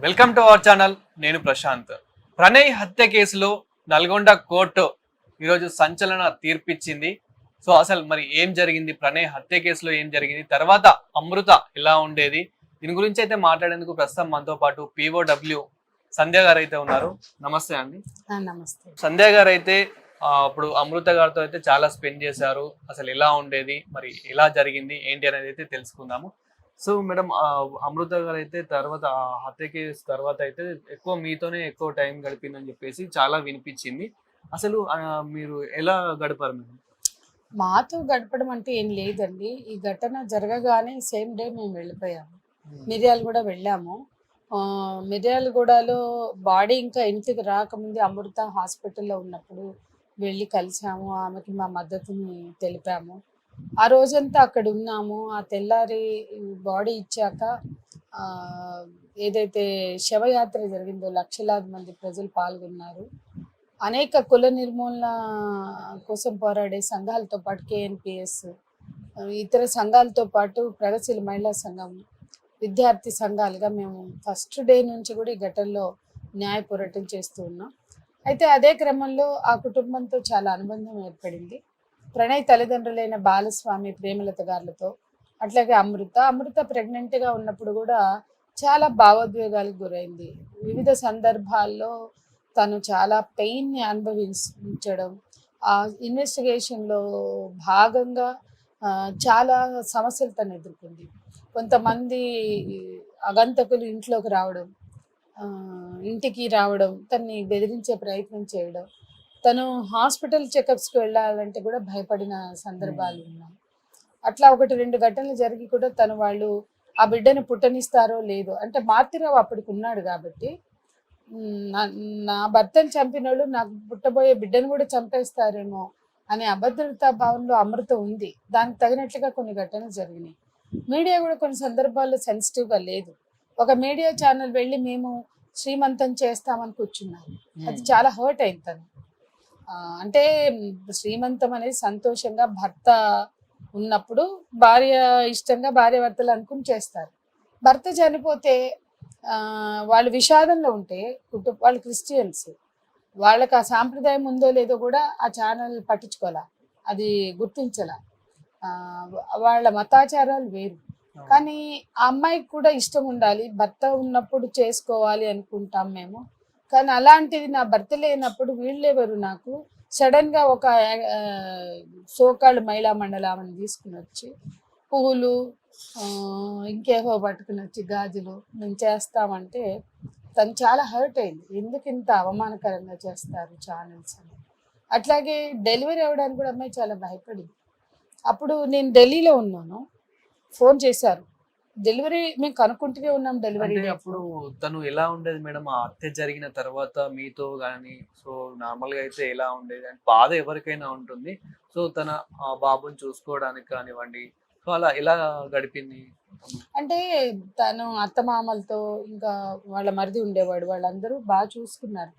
Welcome to our channel. నేను ప్రశాంత్. ప్రణయ్ హత్య కేసులో నల్గొండ కోర్టు ఈరోజు సంచలన తీర్పిచ్చింది. సో అసలు మరి ఏం జరిగింది, ప్రణయ్ హత్య కేసులో ఏం జరిగింది, తర్వాత అమృత ఎలా ఉండేది, దీని గురించి అయితే మాట్లాడేందుకు ప్రస్తుతం మనతో పాటు POW సంధ్య గారు అయితే ఉన్నారు. నమస్తే అండి. నమస్తే. సంధ్య గారు అయితే అప్పుడు అమృత గారితో అయితే చాలా స్పెండ్ చేశారు. అసలు ఎలా ఉండేది, మరి ఎలా జరిగింది ఏంటి అనేది అయితే తెలుసుకుందాము. సో మేడం, అమృత గారు అయితే తర్వాత హత్య కేసు తర్వాత అయితే ఎక్కువ మీతోనే ఎక్కువ టైం గడిపిందని చెప్పేసి చాలా వినిపించింది. అసలు మీరు ఎలా గడిపారు మేడం? మాతో గడపడం అంటే ఏం లేదండి. ఈ ఘటన జరగగానే సేమ్ డే మేము వెళ్ళిపోయాము. మిర్యాలగూడ వెళ్ళాము. మిర్యాలగూడలో బాడీ ఇంకా ఇంటికి రాకముందే అమృత హాస్పిటల్లో ఉన్నప్పుడు వెళ్ళి కలిసాము. ఆమెకి మా మద్దతుని తెలిపాము. ఆ రోజంతా అక్కడ ఉన్నాము. ఆ తెల్లారి బాడీ ఇచ్చాక ఏదైతే శవయాత్ర జరిగిందో లక్షలాది మంది ప్రజలు పాల్గొన్నారు. అనేక కుల నిర్మూలన కోసం పోరాడే సంఘాలతో పాటు KNPS, ఇతర సంఘాలతో పాటు ప్రగతిశీల మహిళా సంఘం, విద్యార్థి సంఘాలుగా మేము ఫస్ట్ డే నుంచి కూడా ఈ ఘటనలో న్యాయ పోరాటం చేస్తూ ఉన్నాం. అయితే అదే క్రమంలో ఆ కుటుంబంతో చాలా అనుబంధం ఏర్పడింది. ప్రణయ్ తల్లిదండ్రులైన బాలస్వామి, ప్రేమలత గారులతో, అట్లాగే అమృత ప్రెగ్నెంట్గా ఉన్నప్పుడు కూడా చాలా భావోద్వేగాలకు గురైంది. వివిధ సందర్భాల్లో తను చాలా పెయిన్ని అనుభవించడం, ఆ ఇన్వెస్టిగేషన్లో భాగంగా చాలా సమస్యలు తను ఎదుర్కొంది. కొంతమంది అగంతకులు ఇంట్లోకి రావడం, ఇంటికి రావడం, తన్ని బెదిరించే ప్రయత్నం చేయడం, తను హాస్పిటల్ చెకప్స్కి వెళ్ళాలంటే కూడా భయపడిన సందర్భాలు ఉన్నాయి. అట్లా 1-2 ఘటనలు జరిగి కూడా వాళ్ళు ఆ బిడ్డను పుట్టనిస్తారో లేదో, అంటే మార్తిరావు అప్పటికి ఉన్నాడు కాబట్టి నా భర్తను చంపిన వాళ్ళు నాకు పుట్టబోయే బిడ్డను కూడా చంపేస్తారేమో అనే అభద్రతా భావంలో అమృత ఉంది. దానికి తగినట్లుగా కొన్ని ఘటనలు జరిగినాయి. మీడియా కూడా కొన్ని సందర్భాల్లో సెన్సిటివ్గా లేదు. ఒక మీడియా ఛానల్ వెళ్ళి మేము శ్రీమంతం చేస్తామని కూర్చున్నారు. అది చాలా హర్ట్ అయింది తను. అంటే శ్రీమంతం అనేది సంతోషంగా భర్త ఉన్నప్పుడు భార్య ఇష్టంగా భార్య భర్తలు అనుకుని చేస్తారు. భర్త చనిపోతే వాళ్ళు విషాదంలో ఉంటే వాళ్ళు క్రిస్టియన్స్, వాళ్ళకి ఆ సాంప్రదాయం ఉందో లేదో కూడా ఆ ఛానల్ పట్టించుకోవాలా, అది గుర్తించాలా. వాళ్ళ మతాచారాలు వేరు. కానీ ఆ అమ్మాయికి కూడా ఇష్టం ఉండాలి, భర్త ఉన్నప్పుడు చేసుకోవాలి అనుకుంటాం మేము. కానీ అలాంటిది నా భర్త లేనప్పుడు వీళ్ళెవరు, నాకు సడన్గా ఒక సోకాళ్ళు మహిళా మండలాన్ని తీసుకుని వచ్చి పువ్వులు ఇంకేవో పట్టుకుని వచ్చి గాజులు మేము చేస్తామంటే తను చాలా హర్ట్ అయింది. ఎందుకు ఇంత అవమానకరంగా చేస్తారు ఛానల్స్ అని. అట్లాగే డెలివరీ అవ్వడానికి కూడా అమ్మాయి చాలా భయపడింది. అప్పుడు నేను ఢిల్లీలో ఉన్నాను, ఫోన్ చేశారు. డెలివరీ మేము కనుక్కుంటూనే ఉన్నాం. డెలివరీ అప్పుడు తను ఎలా ఉండేది మేడం ఆ హత్య జరిగిన తర్వాత మీతో కానీ? సో నార్మల్ గా అయితే ఎలా ఉండేది అంటే బాధ ఎవరికైనా ఉంటుంది. సో తన బాబుని చూసుకోవడానికి కానివ్వండి, సో అలా ఎలా గడిపింది? అంటే తను అత్తమామలతో ఇంకా వాళ్ళ మరిది ఉండేవాడు, వాళ్ళందరూ బాగా చూసుకున్నారు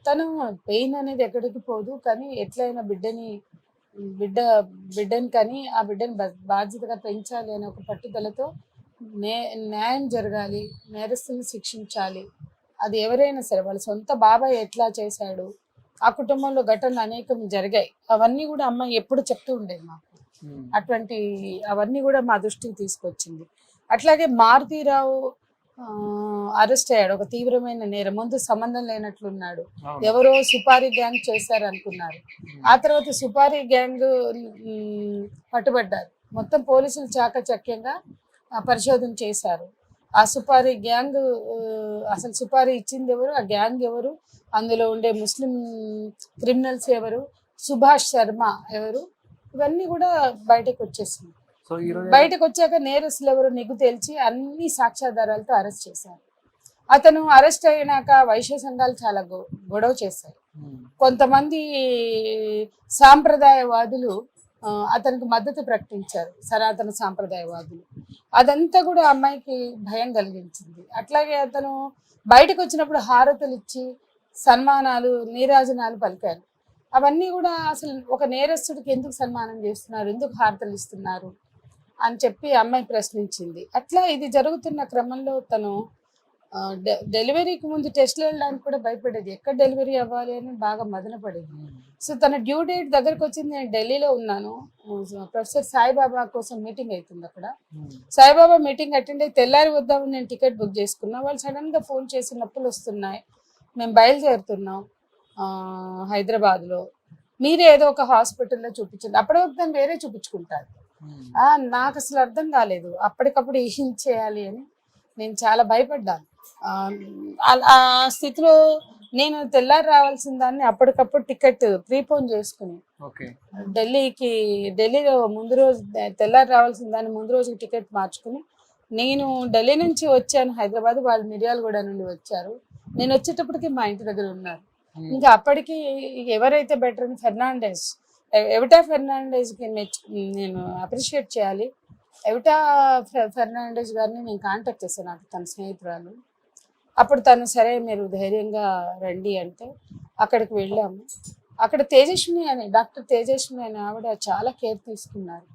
తను పెయిన్ అనేది ఎక్కడికి పోదు. కానీ ఎట్లయినా బిడ్డని కానీ ఆ బిడ్డని బాధ్యతగా పెంచాలి అనే ఒక పట్టుదలతో న్యాయం జరగాలి, నేరస్తుని శిక్షించాలి. అది ఎవరైనా సరే, వాళ్ళ సొంత బాబాయ్ ఎట్లా చేశాడు, ఆ కుటుంబంలో ఘటనలు అనేకం జరిగాయి. అవన్నీ కూడా అమ్మాయి ఎప్పుడు చెప్తూ ఉండేది మాకు. అటువంటి అవన్నీ కూడా మా దృష్టికి తీసుకొచ్చింది. అట్లాగే మారుతీరావు అరెస్ట్ అయ్యాడు. ఒక తీవ్రమైన నేరం, ముందు సంబంధం లేనట్లున్నాడు, ఎవరో సుపారీ గ్యాంగ్ చేశారు అనుకున్నారు. ఆ తర్వాత సుపారీ గ్యాంగ్ పట్టుబడ్డారు. మొత్తం పోలీసులు చాకచక్యంగా పరిశోధన చేశారు. ఆ సుపారీ గ్యాంగ్ అసలు సుపారీ ఇచ్చింది ఎవరు, ఆ గ్యాంగ్ ఎవరు, అందులో ఉండే ముస్లిం క్రిమినల్స్ ఎవరు, సుభాష్ శర్మ ఎవరు, ఇవన్నీ కూడా బయటకు వచ్చేసింది. బయటకు వచ్చాక నేరస్తులు ఎవరు నిగ్గు తేల్చి అన్ని సాక్ష్యాధారాలతో అరెస్ట్ చేశారు. అతను అరెస్ట్ అయినాక వైశ్య సంఘాలు చాలా గొడవ చేశారు. కొంతమంది సాంప్రదాయవాదులు అతనికి మద్దతు ప్రకటించారు, సనాతన సాంప్రదాయవాదులు. అదంతా కూడా అమ్మాయికి భయం కలిగించింది. అట్లాగే అతను బయటకు వచ్చినప్పుడు హారతులు ఇచ్చి సన్మానాలు, నీరాజనాలు పలికారు. అవన్నీ కూడా అసలు ఒక నేరస్తుడికి ఎందుకు సన్మానం చేస్తున్నారు, ఎందుకు హారతలు ఇస్తున్నారు అని చెప్పి అమ్మాయి ప్రశ్నించింది. అట్లా ఇది జరుగుతున్న క్రమంలో తను డెలివరీకి ముందు టెస్ట్లు వెళ్ళడానికి కూడా భయపడేది, ఎక్కడ డెలివరీ అవ్వాలి అని బాగా మదన పడేది. సో తన డ్యూ డేట్ దగ్గరకు వచ్చింది, నేను ఢిల్లీలో ఉన్నాను. ప్రొఫెసర్ సాయిబాబా కోసం మీటింగ్ అవుతుంది అక్కడ. సాయిబాబా మీటింగ్ అటెండ్ అయ్యి తెల్లారి వద్దామని నేను టికెట్ బుక్ చేసుకున్నా. వాళ్ళు సడన్గా ఫోన్ చేసి నొప్పులు వస్తున్నాయి, మేము బయలుదేరుతున్నాం హైదరాబాద్లో, మీరే ఏదో ఒక హాస్పిటల్లో చూపించండి. అప్పటి వరకు దాన్ని వేరే చూపించుకుంటారు. నాకు అసలు అర్థం కాలేదు అప్పటికప్పుడు ఏం చేయాలి అని. నేను చాలా భయపడ్డాను. ఆ స్థితిలో నేను తెల్లారి రావాల్సిన దాన్ని అప్పటికప్పుడు టికెట్ ప్రీపోన్ చేసుకుని ఢిల్లీలో ముందు రోజు తెల్లారి రావాల్సిన దాన్ని ముందు రోజుకి టికెట్ మార్చుకుని నేను ఢిల్లీ నుంచి వచ్చాను హైదరాబాద్. వాళ్ళు మిర్యాలగూడ నుండి వచ్చారు. నేను వచ్చేటప్పటికి మా ఇంటి దగ్గర ఉన్నారు. ఇంకా అప్పటికి ఎవరైతే బెటర్ అని ఫెర్నాండెస్, ఎవిటా ఫెర్నాండెస్కి నేను అప్రిషియేట్ చేయాలి. ఎవిటా ఫెర్నాండెస్ గారిని నేను కాంటాక్ట్ చేశాను, నాకు తన స్నేహితురాలు. అప్పుడు తను సరే మీరు ధైర్యంగా రండి అంటే అక్కడికి వెళ్ళాము. అక్కడ తేజస్విని అని డాక్టర్ తేజస్విని అని ఆవిడ చాలా కేర్ తీసుకున్నారు.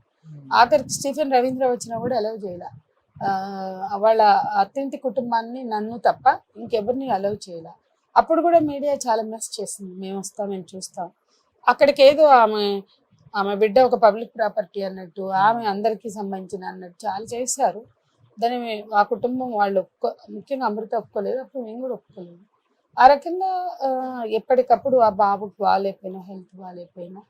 ఆఖరికి స్టీఫెన్ రవీంద్ర వచ్చినా కూడా అలౌ చేయాల. వాళ్ళ అత్తింటి కుటుంబాన్ని నన్ను తప్ప ఇంకెవరిని అలౌ చేయాల. అప్పుడు కూడా మీడియా చాలా మెస్ చేసింది, మేము వస్తాం మేము చూస్తాం. అక్కడికి ఏదో ఆమె బిడ్డ ఒక పబ్లిక్ ప్రాపర్టీ అన్నట్టు, ఆమె అందరికీ సంబంధించిన అన్నట్టు చాలా చేశారు. దాన్ని ఆ కుటుంబం వాళ్ళు ముఖ్యంగా అమృత ఒప్పుకోలేదు, అప్పుడు మేము కూడా ఒప్పుకోలేదు. ఆ రకంగా ఎప్పటికప్పుడు ఆ బాబుకి బాగాలేకపోయినా, హెల్త్ బాగాలేకపోయినా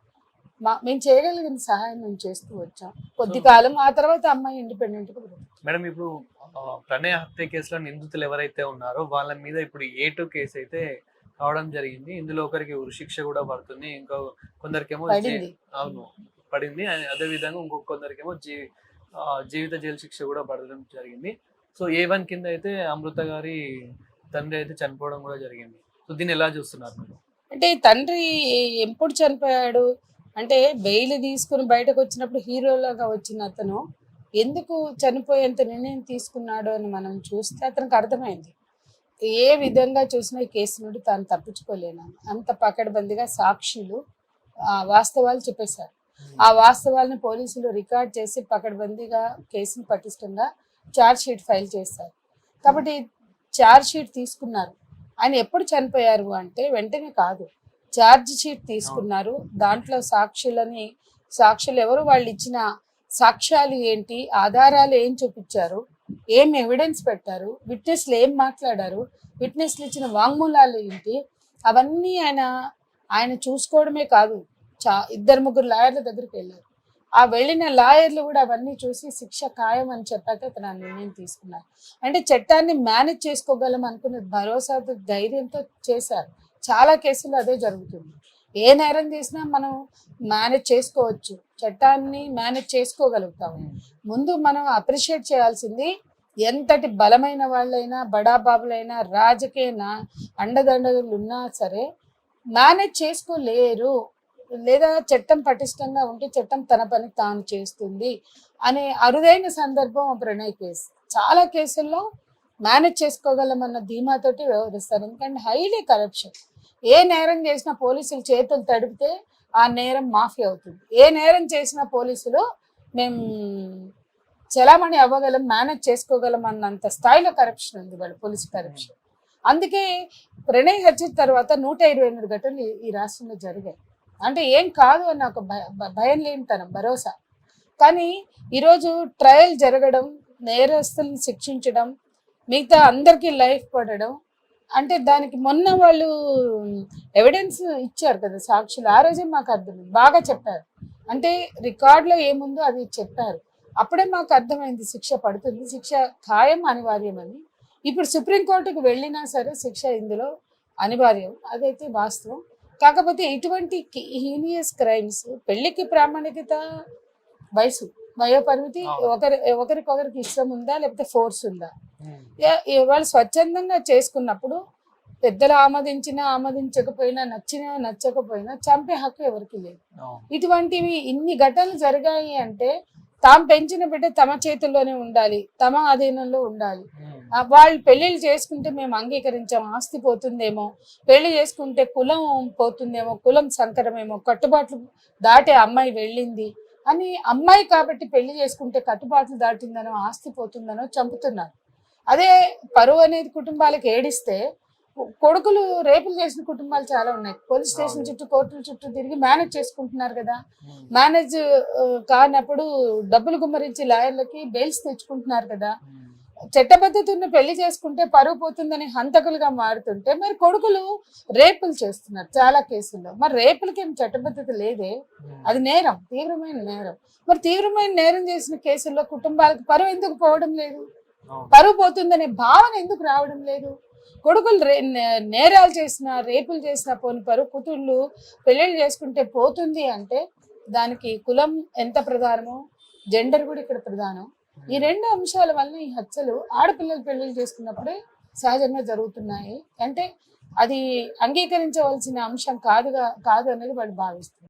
మేము చేయగలిగిన సహాయం మేము చేస్తూ వచ్చాం కొద్ది కాలం. ఆ తర్వాత అమ్మాయి ఇండిపెండెంట్గా మేడం. ఇప్పుడు ప్రణయ్ హత్య కేసులో నిందితులు ఎవరైతే ఉన్నారో వాళ్ళ మీద ఇప్పుడు A2 కేసు అయితే కావడం జరిగింది. ఇందులో ఒకరికి ఉరిశిక్ష కూడా పడుతుంది, ఇంకో కొందరికేమో అవును పడింది. అదే విధంగా ఇంకొక కొందరికేమో జీవిత జైలు శిక్ష కూడా పడడం జరిగింది. సో A1 కింద అయితే అమృత గారి తండ్రి అయితే చనిపోవడం కూడా జరిగింది. సో దీన్ని ఎలా చూస్తున్నారు మీరు? అంటే తండ్రి ఎప్పుడు చనిపోయాడు అంటే బెయిల్ తీసుకుని బయటకు వచ్చినప్పుడు హీరోలాగా వచ్చిన అతను ఎందుకు చనిపోయేంత నిర్ణయం తీసుకున్నాడు అని మనం చూస్తే అతనికి అర్థమైంది. ఏ విధంగా చూసినా ఈ కేసు నుండి తాను తప్పించుకోలేనని అంత పకడ్బందీగా సాక్షులు వాస్తవాలు చెప్పేశారు. ఆ వాస్తవాలను పోలీసులు రికార్డ్ చేసి పకడ్బందీగా కేసును పటిష్టంగా ఛార్జ్ షీట్ ఫైల్ చేశారు. కాబట్టి ఛార్జ్ షీట్ తీసుకున్నారు. ఆయన ఎప్పుడు చనిపోయారు అంటే వెంటనే కాదు, ఛార్జ్ షీట్ తీసుకున్నారు. దాంట్లో సాక్షులు ఎవరు, వాళ్ళు ఇచ్చిన సాక్ష్యాలు ఏంటి, ఆధారాలు ఏం చూపించారు, ఏం ఎవిడెన్స్ పెట్టారు, విట్నెస్లు ఏం మాట్లాడారు, విట్నెస్లు ఇచ్చిన వాంగ్మూలాలు ఏంటి, అవన్నీ ఆయన చూసుకోవడమే కాదు, 2-3 లాయర్ల దగ్గరికి వెళ్ళారు. ఆ వెళ్ళిన లాయర్లు కూడా అవన్నీ చూసి శిక్ష ఖాయం అని చెప్పాక తన నిర్ణయం తీసుకున్నారు. అంటే చట్టాన్ని మేనేజ్ చేసుకోగలం అనుకున్న భరోసా ధైర్యంతో చేశారు. చాలా కేసులు అదే జరుగుతుంది. ఏ నేరం చేసినా మనం మేనేజ్ చేసుకోవచ్చు, చట్టాన్ని మేనేజ్ చేసుకోగలుగుతాము. ముందు మనం అప్రిషియేట్ చేయాల్సింది ఎంతటి బలమైన వాళ్ళైనా, బడాబాబులైనా, రాజకీయ అండదండలు ఉన్నా సరే మేనేజ్ చేసుకోలేరు, లేదా చట్టం పటిష్టంగా ఉంటే చట్టం తన పని తాను చేస్తుంది అనే అరుదైన సందర్భం ప్రణయ్ కేసు. చాలా కేసుల్లో మేనేజ్ చేసుకోగలమన్న ధీమాతోటి వ్యవహరిస్తారు. ఎందుకంటే హైలీ కరప్షన్. ఏ నేరం చేసినా పోలీసులు చేతులు తడిపితే ఆ నేరం మాఫీ అవుతుంది. ఏ నేరం చేసినా పోలీసులు మేము చలామణి అవ్వగలం, మేనేజ్ చేసుకోగలం అన్నంత స్థాయిలో కరప్షన్ ఉంది వాళ్ళ పోలీసు కరప్షన్. అందుకే ప్రణయ్ హత్య తర్వాత 128 ఘటనలు ఈ రాష్ట్రంలో జరిగాయి. అంటే ఏం కాదు అన్న ఒక భయం లేనితనం, భరోసా. కానీ ఈరోజు ట్రయల్ జరగడం, నేరస్తులను శిక్షించడం, మిగతా అందరికీ లైఫ్ పడడం అంటే దానికి మొన్న వాళ్ళు ఎవిడెన్స్ ఇచ్చారు కదా సాక్షులు, ఆ రోజే మాకు అర్థమైంది, బాగా చెప్పారు. అంటే రికార్డులో ఏముందో అది చెప్పారు. అప్పుడే మాకు అర్థమైంది శిక్ష పడుతుంది, శిక్ష ఖాయం అనివార్యమని. ఇప్పుడు సుప్రీంకోర్టుకు వెళ్ళినా సరే శిక్ష ఇందులో అనివార్యం, అదైతే వాస్తవం. కాకపోతే ఇటువంటి హీనియస్ క్రైమ్స్, పెళ్లికి ప్రామాణికత వయసు, వయోపరిమితి, ఒకరికొకరికి ఇష్టం ఉందా లేకపోతే ఫోర్స్ ఉందా, వాళ్ళు స్వచ్ఛందంగా చేసుకున్నప్పుడు పెద్దలు ఆమోదించకపోయినా, నచ్చకపోయినా చంపే హక్కు ఎవరికి లేదు. ఇటువంటివి ఇన్ని ఘటనలు జరిగాయి అంటే తాము పెంచిన బిడ్డ తమ చేతుల్లోనే ఉండాలి, తమ అధీనంలో ఉండాలి. వాళ్ళు పెళ్లిళ్ళు చేసుకుంటే మేము అంగీకరించాం, ఆస్తి పోతుందేమో, పెళ్లి చేసుకుంటే కులం పోతుందేమో, కులం సంకరమేమో, కట్టుబాట్లు దాటే అమ్మాయి వెళ్ళింది అని, అమ్మాయి కాబట్టి పెళ్లి చేసుకుంటే కట్టుబాట్లు దాటిందనో, ఆస్తి పోతుందనో చంపుతున్నారు. అదే పరువు అనేది కుటుంబాలకు ఏడిస్తే కొడుకులు రేపులు చేసిన కుటుంబాలు చాలా ఉన్నాయి. పోలీస్ స్టేషన్ చుట్టూ కోర్టుల చుట్టూ తిరిగి మేనేజ్ చేసుకుంటున్నారు కదా. మేనేజ్ కానప్పుడు డబ్బులు గుమ్మరించి లాయర్లకి బెయిల్స్ తెచ్చుకుంటున్నారు కదా. చట్టబద్ధత ఉన్న పెళ్లి చేసుకుంటే పరువు పోతుందని హంతకులుగా మారుతుంటే మరి కొడుకులు రేపులు చేస్తున్నారు చాలా కేసుల్లో. మరి రేపులకి ఏం చట్టబద్ధత లేదే, అది నేరం, తీవ్రమైన నేరం. మరి తీవ్రమైన నేరం చేసిన కేసుల్లో కుటుంబాలకు పరువు ఎందుకు పోవడం లేదు? పరువు పోతుందనే భావన ఎందుకు రావడం లేదు? కొడుకులు నేరాలు చేసిన, రేపులు చేసిన పోని పరువు, కూతుళ్ళు పెళ్ళిళ్ళు చేసుకుంటే పోతుంది అంటే దానికి కులం ఎంత ప్రధానమో జెండర్ కూడా ఇక్కడ ప్రధానం. ఈ రెండు అంశాల వల్ల ఈ హత్యలు ఆడపిల్లలు పెళ్లిళ్ళు చేసుకున్నప్పుడే సహజంగా జరుగుతున్నాయి. అంటే అది అంగీకరించవలసిన అంశం కాదు అనేది వాళ్ళు భావిస్తారు.